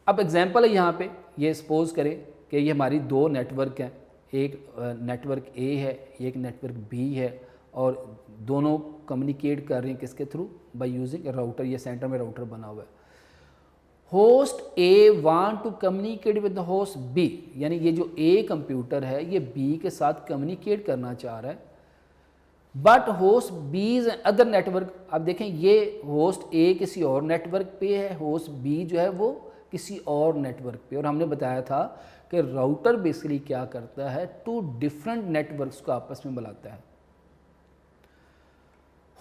अब एग्जांपल है यहाँ पे, ये सपोज करें कि ये हमारी दो नेटवर्क हैं, एक नेटवर्क ए है, एक नेटवर्क बी है, और दोनों कम्युनिकेट कर रहे हैं किसके थ्रू, बाय यूजिंग राउटर। ये सेंटर में राउटर बना हुआ है। Host A want to communicate with the host B, यानी ये जो ए कंप्यूटर है ये बी के साथ कम्युनिकेट करना चाह रहा है, but host B is other network. अब देखें ये होस्ट ए किसी और नेटवर्क पे है, होस्ट बी जो है वो किसी और नेटवर्क पे, और हमने बताया था कि राउटर बेसिकली क्या करता है, टू डिफरेंट नेटवर्क्स को आपस में मिलाता है।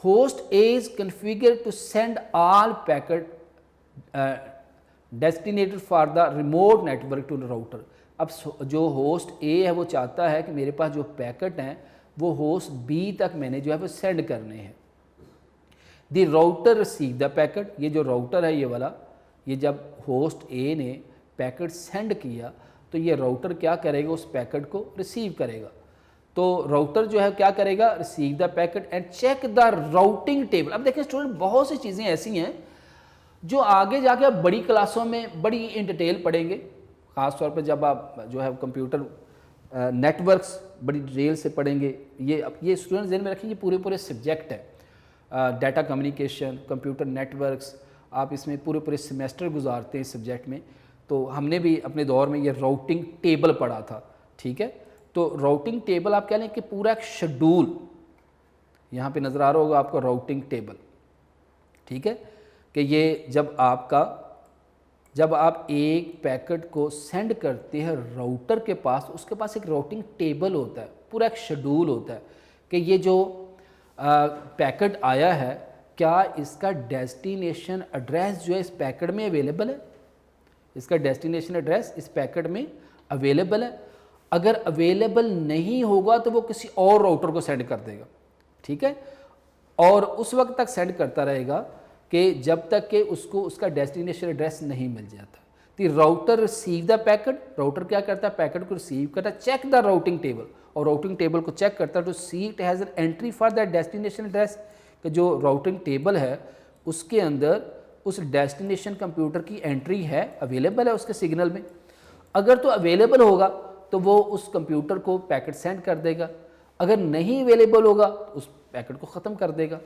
Host A is configure to send all packet destinated for the remote network to router. अब जो होस्ट ए है वो चाहता है कि मेरे पास जो पैकेट हैं वो होस्ट बी तक मैंने जो है वो सेंड करने हैं। The router receive the packet, ये जो राउटर है ये वाला, ये जब होस्ट ए ने पैकेट सेंड किया तो ये राउटर क्या करेगा, उस पैकेट को रिसीव करेगा। तो राउटर जो है क्या करेगा, receive the packet and check the routing table. अब देखें स्टूडेंट, बहुत सी चीज़ें ऐसी हैं जो आगे जाके आप बड़ी क्लासों में बड़ी इन डिटेल पढ़ेंगे, ख़ास तौर पर जब आप जो है कंप्यूटर नेटवर्क्स बड़ी डिटेल से पढ़ेंगे। ये स्टूडेंट ज़हन में रखेंगे, पूरे सब्जेक्ट है, डाटा कम्युनिकेशन, कंप्यूटर नेटवर्क्स, आप इसमें पूरे सेमेस्टर गुजारते हैं इस सब्जेक्ट में। तो हमने भी अपने दौर में ये राउटिंग टेबल पढ़ा था, ठीक है। तो राउटिंग टेबल आप कह लें कि पूरा एक शेड्यूल, यहाँ पे नज़र आ रहा होगा आपको राउटिंग टेबल, ठीक है, कि ये जब आप एक पैकेट को सेंड करते हैं राउटर के पास, उसके पास एक राउटिंग टेबल होता है, पूरा एक शेड्यूल होता है कि ये जो पैकेट आया है क्या इसका डेस्टिनेशन एड्रेस जो है इस पैकेट में अवेलेबल है, इसका डेस्टिनेशन एड्रेस इस पैकेट में अवेलेबल है। अगर अवेलेबल नहीं होगा तो वो किसी और राउटर को सेंड कर देगा, ठीक है, और उस वक्त तक सेंड करता रहेगा कि जब तक कि उसको उसका डेस्टिनेशन एड्रेस नहीं मिल जाता। तो router receive the packet, router क्या करता है, पैकेट को रिसीव करता है, चेक द राउटिंग टेबल, और राउटिंग टेबल को चेक करता है to see it has an entry for that destination address, कि जो राउटिंग टेबल है उसके अंदर उस डेस्टिनेशन कंप्यूटर की एंट्री है, अवेलेबल है उसके सिग्नल में। अगर तो अवेलेबल होगा तो वो उस कंप्यूटर को पैकेट सेंड कर देगा, अगर नहीं अवेलेबल होगा तो उस पैकेट को ख़त्म कर देगा।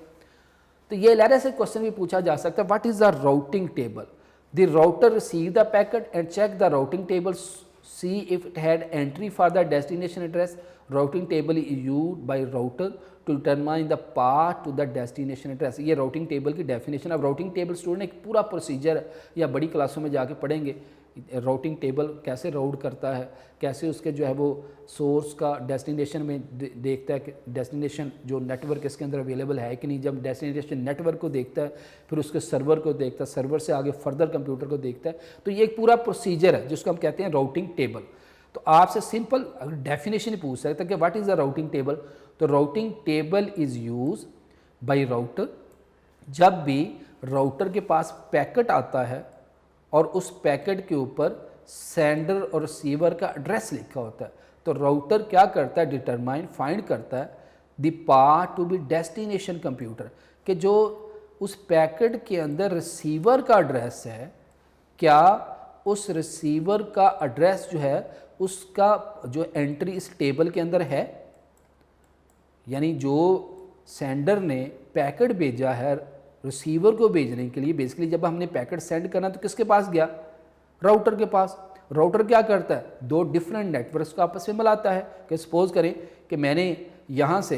तो ये लहरे से क्वेश्चन भी पूछा जा सकता है, what is the routing table? The router receive the packet and check the routing table, see if it had entry for the destination address. Routing table is used by router to determine the path to the destination address. ये routing table की definition. अब routing table student एक पूरा procedure है, या बड़ी क्लासों में जाके पढ़ेंगे राउटिंग टेबल कैसे राउट करता है, कैसे उसके जो है वो सोर्स का डेस्टिनेशन में देखता है कि डेस्टिनेशन जो नेटवर्क इसके अंदर अवेलेबल है कि नहीं। जब डेस्टिनेशन नेटवर्क को देखता है फिर उसके सर्वर को देखता है, सर्वर से आगे फर्दर कंप्यूटर को देखता है। तो ये एक पूरा प्रोसीजर है जिसको हम कहते हैं राउटिंग टेबल। तो आपसे सिंपल अगर डेफिनेशन ही पूछ सकते हैं कि what is the routing table, तो routing table is use by router जब भी राउटर के पास पैकेट आता है और उस पैकेट के ऊपर सेंडर और रिसीवर का एड्रेस लिखा होता है। तो राउटर क्या करता है, डिटरमाइन फाइंड करता है the path to be destination computer, कि जो उस पैकेट के अंदर रिसीवर का एड्रेस है क्या उस रिसीवर का एड्रेस जो है उसका जो एंट्री इस टेबल के अंदर है। यानी जो सेंडर ने पैकेट भेजा है रिसीवर को भेजने के लिए, बेसिकली जब हमने पैकेट सेंड करना तो किसके पास गया, राउटर के पास। राउटर क्या करता है, दो डिफरेंट नेटवर्क्स को आपस में मिलाता है। कि सपोज करें कि मैंने यहाँ से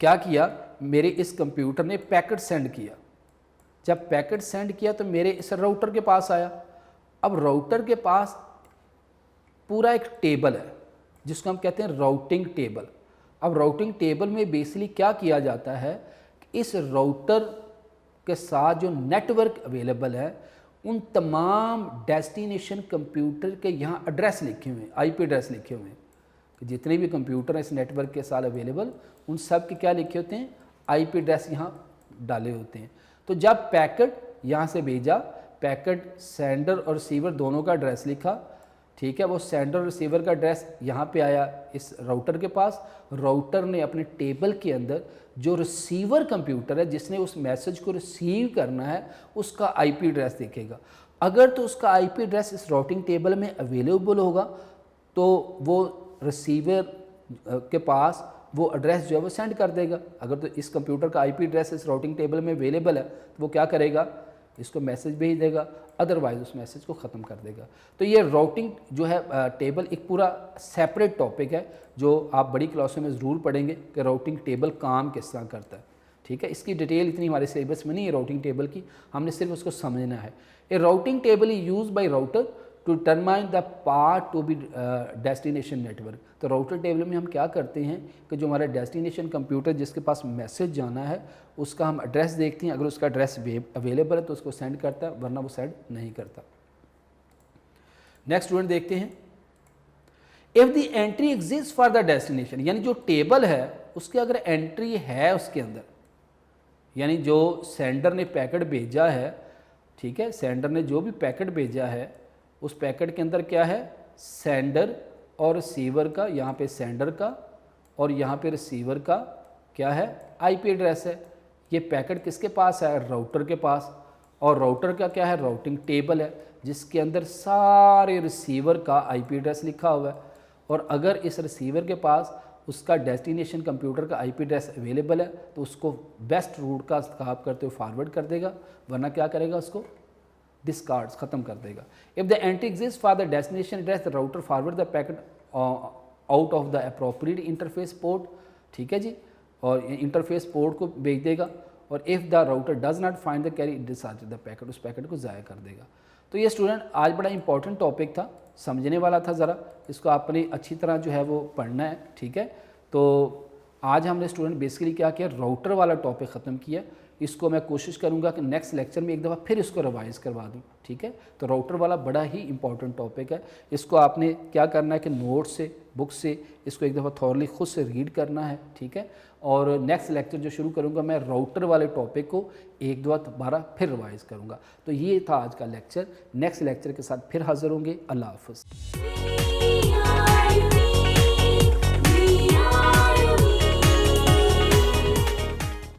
क्या किया, मेरे इस कंप्यूटर ने पैकेट सेंड किया। जब पैकेट सेंड किया तो मेरे इस राउटर के पास आया। अब राउटर के पास पूरा एक टेबल है जिसको हम कहते हैं राउटिंग टेबल। अब राउटिंग टेबल में बेसिकली क्या किया जाता है, इस राउटर के साथ जो नेटवर्क अवेलेबल है उन तमाम डेस्टिनेशन कंप्यूटर के यहाँ एड्रेस लिखे हुए हैं, आईपी एड्रेस लिखे हुए हैं। कि जितने भी कंप्यूटर हैं इस नेटवर्क के साथ अवेलेबल उन सब के क्या लिखे होते हैं, आईपी एड्रेस यहाँ डाले होते हैं। तो जब पैकेट यहाँ से भेजा, पैकेट सेंडर और रिसीवर दोनों का एड्रेस लिखा, ठीक है, वो सेंडर और रिसीवर का एड्रेस यहाँ पे आया इस राउटर के पास। राउटर ने अपने टेबल के अंदर जो रिसीवर कंप्यूटर है जिसने उस मैसेज को रिसीव करना है उसका आईपी एड्रेस देखेगा। अगर तो उसका आईपी एड्रेस इस राउटिंग टेबल में अवेलेबल होगा तो वो रिसीवर के पास वो एड्रेस जो है वो सेंड कर देगा। अगर तो इस कंप्यूटर का आईपी एड्रेस इस राउटिंग टेबल में अवेलेबल है तो वो क्या करेगा, इसको मैसेज भेज देगा, अदरवाइज उस मैसेज को ख़त्म कर देगा। तो ये राउटिंग जो है टेबल एक पूरा सेपरेट टॉपिक है जो आप बड़ी क्लासों में ज़रूर पढ़ेंगे कि राउटिंग टेबल काम किस तरह करता है। ठीक है, इसकी डिटेल इतनी हमारे सिलेबस में नहीं है राउटिंग टेबल की, हमने सिर्फ उसको समझना है। A routing table is use by router to determine the path to be destination network. तो राउटर टेबल में हम क्या करते हैं कि जो हमारा डेस्टिनेशन कंप्यूटर जिसके पास मैसेज जाना है उसका हम एड्रेस देखते हैं। अगर उसका एड्रेस अवेलेबल है तो उसको सेंड करता है, वरना वो सेंड नहीं करता। नेक्स्ट स्टूडेंट देखते हैं, if the entry exist for the destination, यानी जो टेबल है उसके अगर एंट्री है उसके अंदर, यानी जो सेंडर ने पैकेट भेजा है, ठीक है, सेंडर ने जो भी पैकेट भेजा है उस पैकेट के अंदर क्या है, सेंडर और रिसीवर का, यहाँ पे सेंडर का और यहाँ पे रिसीवर का क्या है, आईपी एड्रेस है। ये पैकेट किसके पास है, राउटर के पास, और राउटर का क्या है, राउटिंग टेबल है जिसके अंदर सारे रिसीवर का आईपी एड्रेस लिखा हुआ है। और अगर इस रिसीवर के पास उसका डेस्टिनेशन कंप्यूटर का आईपी एड्रेस अवेलेबल है तो उसको बेस्ट रूट का इंतखाब करते हुए फॉरवर्ड कर देगा, वरना क्या करेगा, उसको डिस्कार्ड्स ख़त्म कर देगा। If the entry exist for the destination address the router forward the packet out of the appropriate interface port, ठीक है जी, और इंटरफेस पोर्ट को भेज देगा। और if the router does not find the carry it discharge the packet, उस packet को ज़ाया कर देगा। तो ये स्टूडेंट आज बड़ा इंपॉर्टेंट टॉपिक था, समझने वाला था, ज़रा इसको आपने अच्छी तरह जो है वो पढ़ना है, ठीक है। तो आज हमने स्टूडेंट बेसिकली क्या किया, राउटर वाला टॉपिक ख़त्म किया। इसको मैं कोशिश करूंगा कि नेक्स्ट लेक्चर में एक दफ़ा फिर इसको रिवाइज करवा दूं, ठीक है। तो राउटर वाला बड़ा ही इंपॉर्टेंट टॉपिक है। इसको आपने क्या करना है कि नोट से, बुक से इसको एक दफ़ा थॉरली खुद से रीड करना है, ठीक है। और नेक्स्ट लेक्चर जो शुरू करूंगा मैं राउटर वाले टॉपिक को एक दफ़ा दोबारा फिर रिवाइज करूंगा। तो ये था आज का लेक्चर। नेक्स्ट लेक्चर के साथ फिर हाज़िर होंगे। अल्लाह हाफ़िज़।